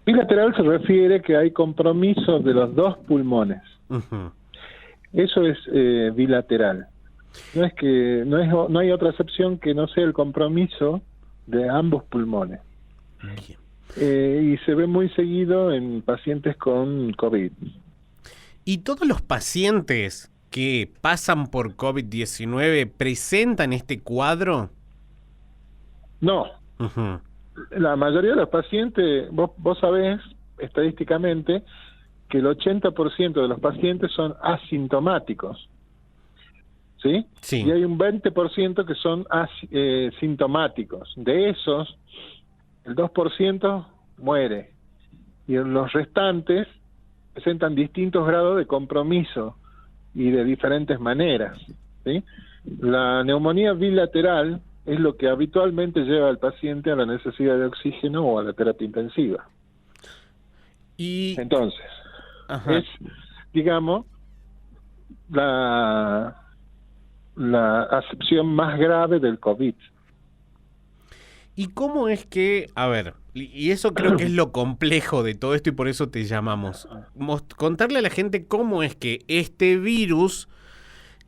Bilateral se refiere que hay compromiso de los dos pulmones. Ujú. Eso es bilateral. No hay otra excepción que no sea el compromiso de ambos pulmones. Bien. Y se ve muy seguido en pacientes con COVID. ¿Y todos los pacientes que pasan por COVID-19 presentan este cuadro? No, Ujú. la mayoría de los pacientes, vos sabés estadísticamente que el 80% de los pacientes son asintomáticos, ¿sí? Y Sí. hay un 20% que son sintomáticos. De esos, el 2% muere. Y los restantes presentan distintos grados de compromiso y de diferentes maneras, ¿sí? La neumonía bilateral es lo que habitualmente lleva al paciente a la necesidad de oxígeno o a la terapia intensiva. Y, Entonces, ajá. es, digamos, la, la acepción más grave del COVID. ¿Y cómo es que, a ver, y eso creo que es lo complejo de todo esto y por eso te llamamos, contarle a la gente cómo es que este virus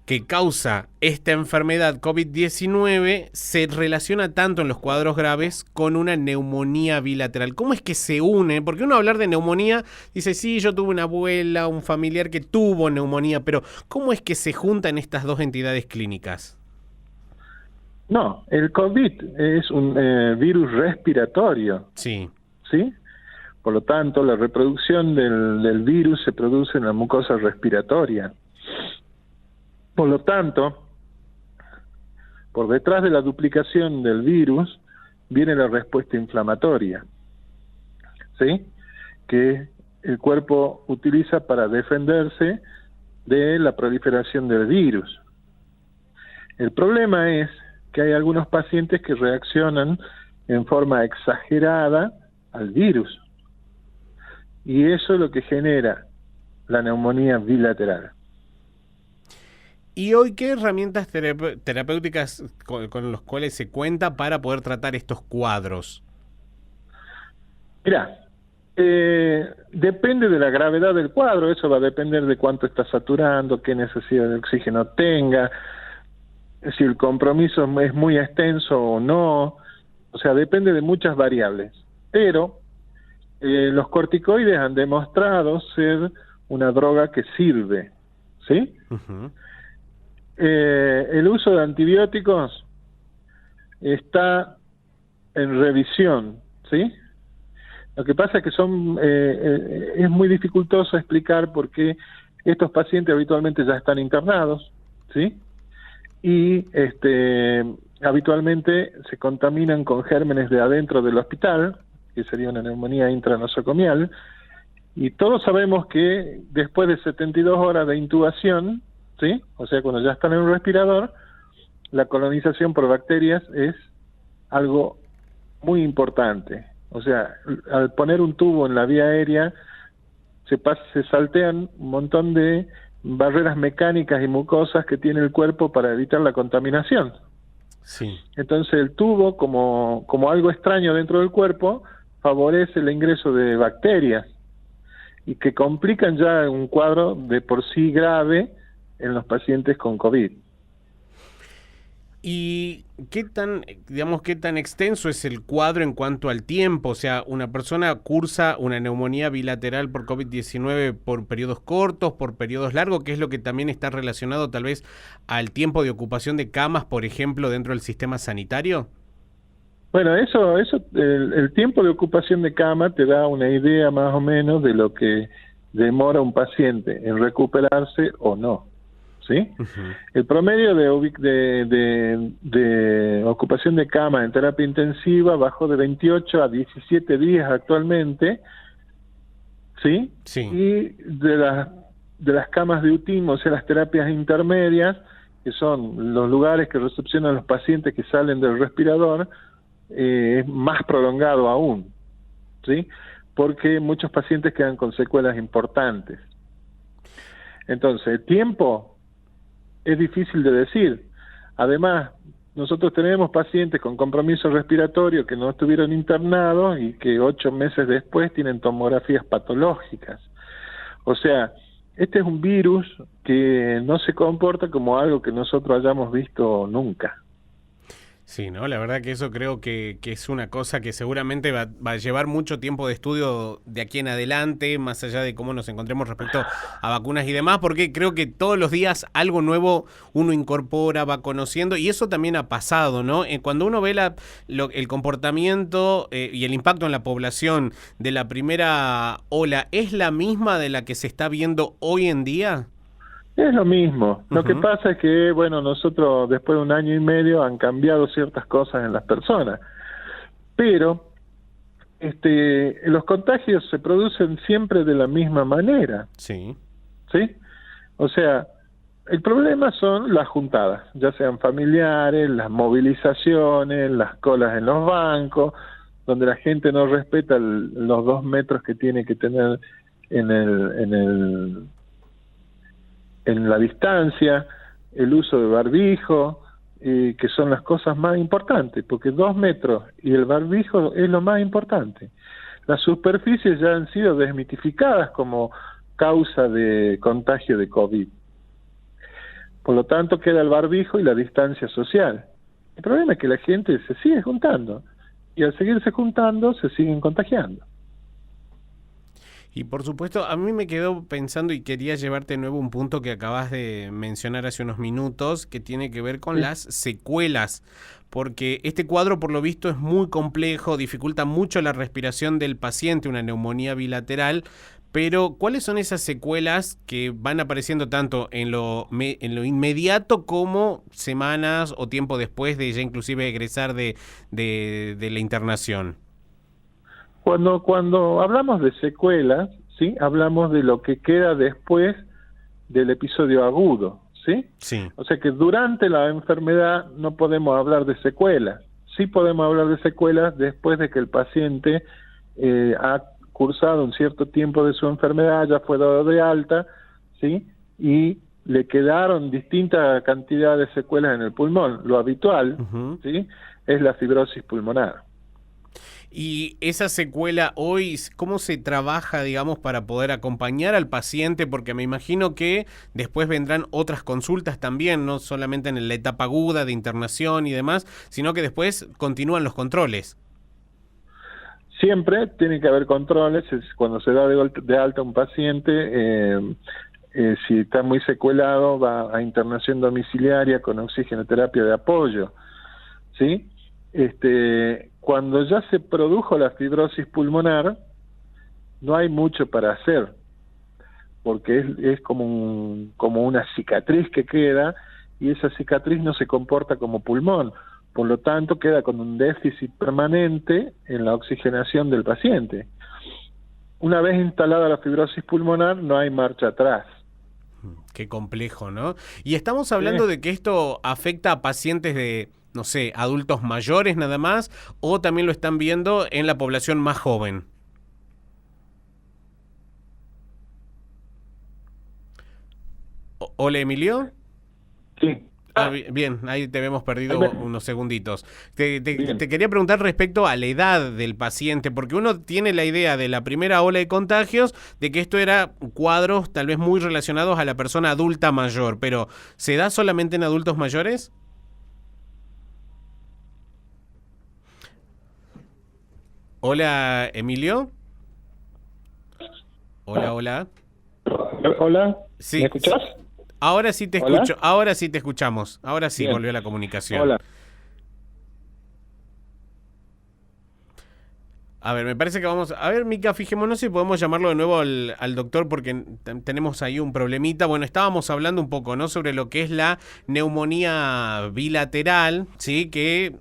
que causa esta enfermedad COVID-19 se relaciona tanto en los cuadros graves con una neumonía bilateral. ¿Cómo es que se une? Porque uno hablar de neumonía dice, sí, yo tuve una abuela, un familiar que tuvo neumonía, pero ¿cómo es que se juntan estas dos entidades clínicas? No, el COVID es un virus respiratorio, Sí. ¿sí? Por lo tanto, la reproducción del virus se produce en la mucosa respiratoria. Por lo tanto, por detrás de la duplicación del virus viene la respuesta inflamatoria, ¿sí? Que el cuerpo utiliza para defenderse de la proliferación del virus. El problema es que hay algunos pacientes que reaccionan en forma exagerada al virus, y eso es lo que genera la neumonía bilateral. ¿Y hoy qué herramientas terapéuticas con los cuales se cuenta para poder tratar estos cuadros? Mirá, depende de la gravedad del cuadro, eso va a depender de cuánto está saturando, qué necesidad de oxígeno tenga, si el compromiso es muy extenso o no, o sea, depende de muchas variables. Pero los corticoides han demostrado ser una droga que sirve, ¿sí? Uh-huh. El uso de antibióticos está en revisión, ¿sí? Lo que pasa es que es muy dificultoso explicar por qué estos pacientes habitualmente ya están internados, ¿sí? Y habitualmente se contaminan con gérmenes de adentro del hospital, que sería una neumonía intranosocomial, y todos sabemos que después de 72 horas de intubación, ¿sí? O sea, cuando ya están en un respirador, la colonización por bacterias es algo muy importante. O sea, al poner un tubo en la vía aérea, se saltean un montón de barreras mecánicas y mucosas que tiene el cuerpo para evitar la contaminación. Sí. Entonces el tubo, como algo extraño dentro del cuerpo, favorece el ingreso de bacterias y que complican ya un cuadro de por sí grave en los pacientes con COVID. ¿Y qué tan extenso es el cuadro en cuanto al tiempo? O sea, ¿una persona cursa una neumonía bilateral por COVID-19 por periodos cortos, por periodos largos, que es lo que también está relacionado tal vez al tiempo de ocupación de camas, por ejemplo, dentro del sistema sanitario? Bueno, el tiempo de ocupación de cama te da una idea más o menos de lo que demora un paciente en recuperarse o no, ¿sí? Uh-huh. El promedio de ocupación de cama en terapia intensiva bajó de 28 a 17 días actualmente, ¿sí? Sí. Y de las camas de UTIM, o sea, las terapias intermedias, que son los lugares que recepcionan los pacientes que salen del respirador, es más prolongado aún, ¿sí? Porque muchos pacientes quedan con secuelas importantes. Entonces, el tiempo es difícil de decir. Además, nosotros tenemos pacientes con compromiso respiratorio que no estuvieron internados y que 8 meses después tienen tomografías patológicas. O sea, este es un virus que no se comporta como algo que nosotros hayamos visto nunca. Sí, ¿no? La verdad que eso creo que es una cosa que seguramente va a llevar mucho tiempo de estudio de aquí en adelante, más allá de cómo nos encontremos respecto a vacunas y demás, porque creo que todos los días algo nuevo uno incorpora, va conociendo, y eso también ha pasado, ¿no? Cuando uno ve el comportamiento y el impacto en la población de la primera ola, ¿es la misma de la que se está viendo hoy en día? Es lo mismo. Lo que pasa es que, bueno, nosotros después de 1 año y medio han cambiado ciertas cosas en las personas, pero los contagios se producen siempre de la misma manera. Sí. ¿Sí? O sea, el problema son las juntadas, ya sean familiares, las movilizaciones, las colas en los bancos, donde la gente no respeta los 2 metros que tiene que tener en la distancia, el uso de barbijo, que son las cosas más importantes, porque 2 metros y el barbijo es lo más importante. Las superficies ya han sido desmitificadas como causa de contagio de COVID. Por lo tanto, queda el barbijo y la distancia social. El problema es que la gente se sigue juntando, y al seguirse juntando se siguen contagiando. Y por supuesto, a mí me quedó pensando y quería llevarte de nuevo un punto que acabas de mencionar hace unos minutos, que tiene que ver con las secuelas, porque este cuadro por lo visto es muy complejo, dificulta mucho la respiración del paciente, una neumonía bilateral, pero ¿cuáles son esas secuelas que van apareciendo tanto en lo inmediato como semanas o tiempo después de ya inclusive egresar de la internación? Cuando hablamos de secuelas, ¿sí? Hablamos de lo que queda después del episodio agudo, ¿sí? Sí. O sea que durante la enfermedad no podemos hablar de secuelas. Sí podemos hablar de secuelas después de que el paciente ha cursado un cierto tiempo de su enfermedad, ya fue dado de alta, ¿sí? Y le quedaron distintas cantidades de secuelas en el pulmón. Lo habitual, ¿sí? Es la fibrosis pulmonar. Y esa secuela hoy, ¿cómo se trabaja, digamos, para poder acompañar al paciente? Porque me imagino que después vendrán otras consultas también, no solamente en la etapa aguda de internación y demás, sino que después continúan los controles. Siempre tiene que haber controles. Cuando se da de alta un paciente, si está muy secuelado, va a internación domiciliaria con oxigenoterapia de apoyo, ¿sí? Cuando ya se produjo la fibrosis pulmonar, no hay mucho para hacer, porque es como una cicatriz que queda, y esa cicatriz no se comporta como pulmón, por lo tanto queda con un déficit permanente en la oxigenación del paciente. Una vez instalada la fibrosis pulmonar, no hay marcha atrás. Qué complejo, ¿no? Y estamos hablando de que esto afecta a pacientes de, no sé, adultos mayores nada más, o también lo están viendo en la población más joven. Hola, Emilio. Sí. Bien, ahí te habíamos perdido unos segunditos. Te quería preguntar respecto a la edad del paciente, porque uno tiene la idea de la primera ola de contagios, de que esto era cuadros tal vez muy relacionados a la persona adulta mayor, pero ¿se da solamente en adultos mayores? Hola, Emilio. Hola, hola. Hola, sí, ¿me escuchás? Ahora sí te escucho, ahora sí te escuchamos, ahora sí. Bien. Volvió la comunicación. Hola. A ver, me parece que vamos... A ver, Mica, fijémonos si podemos llamarlo de nuevo al doctor, porque tenemos ahí un problemita. Bueno, estábamos hablando un poco, ¿no?, sobre lo que es la neumonía bilateral, ¿sí?, que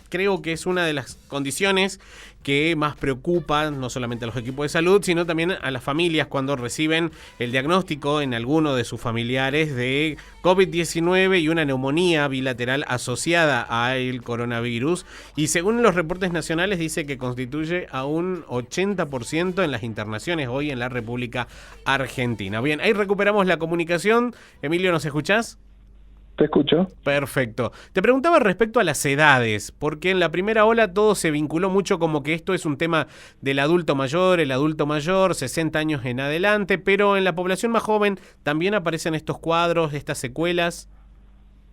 creo que es una de las condiciones que más preocupa no solamente a los equipos de salud, sino también a las familias cuando reciben el diagnóstico en alguno de sus familiares de COVID-19 y una neumonía bilateral asociada al coronavirus. Y según los reportes nacionales dice que constituye a un 80% en las internaciones hoy en la República Argentina. Bien, ahí recuperamos la comunicación. Emilio, ¿nos escuchás? Te escucho. Perfecto. Te preguntaba respecto a las edades, porque en la primera ola todo se vinculó mucho como que esto es un tema del adulto mayor, el adulto mayor, 60 años en adelante, pero en la población más joven también aparecen estos cuadros, estas secuelas.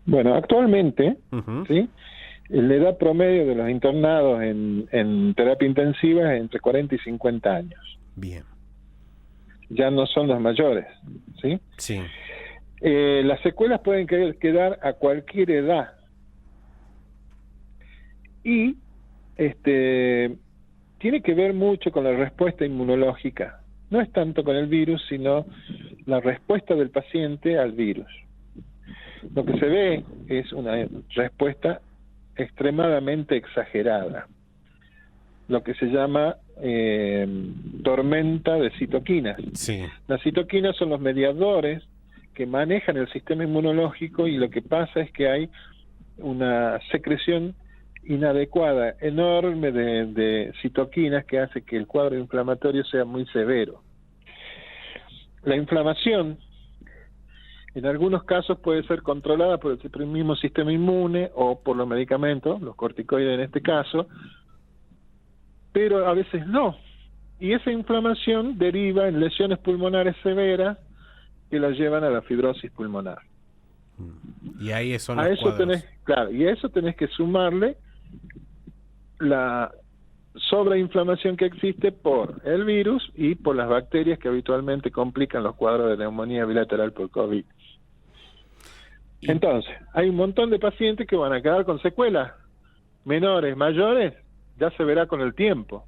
Bueno, actualmente, Uh-huh. ¿sí? La edad promedio de los internados en terapia intensiva es entre 40 y 50 años. Bien. Ya no son los mayores, ¿sí? Sí. Las secuelas pueden quedar a cualquier edad. Y tiene que ver mucho con la respuesta inmunológica. No es tanto con el virus, sino la respuesta del paciente al virus. Lo que se ve es una respuesta extremadamente exagerada, lo que se llama tormenta de citoquinas. Sí. Las citoquinas son los mediadores que manejan el sistema inmunológico, y lo que pasa es que hay una secreción inadecuada, enorme de citoquinas, que hace que el cuadro inflamatorio sea muy severo. La inflamación en algunos casos puede ser controlada por el mismo sistema inmune o por los medicamentos, los corticoides en este caso, pero a veces no. Y esa inflamación deriva en lesiones pulmonares severas que las llevan a la fibrosis pulmonar. Y ahí son A los eso cuadros. y a eso tenés que sumarle la sobreinflamación que existe por el virus y por las bacterias que habitualmente complican los cuadros de neumonía bilateral por COVID. Entonces, hay un montón de pacientes que van a quedar con secuelas menores, mayores, ya se verá con el tiempo.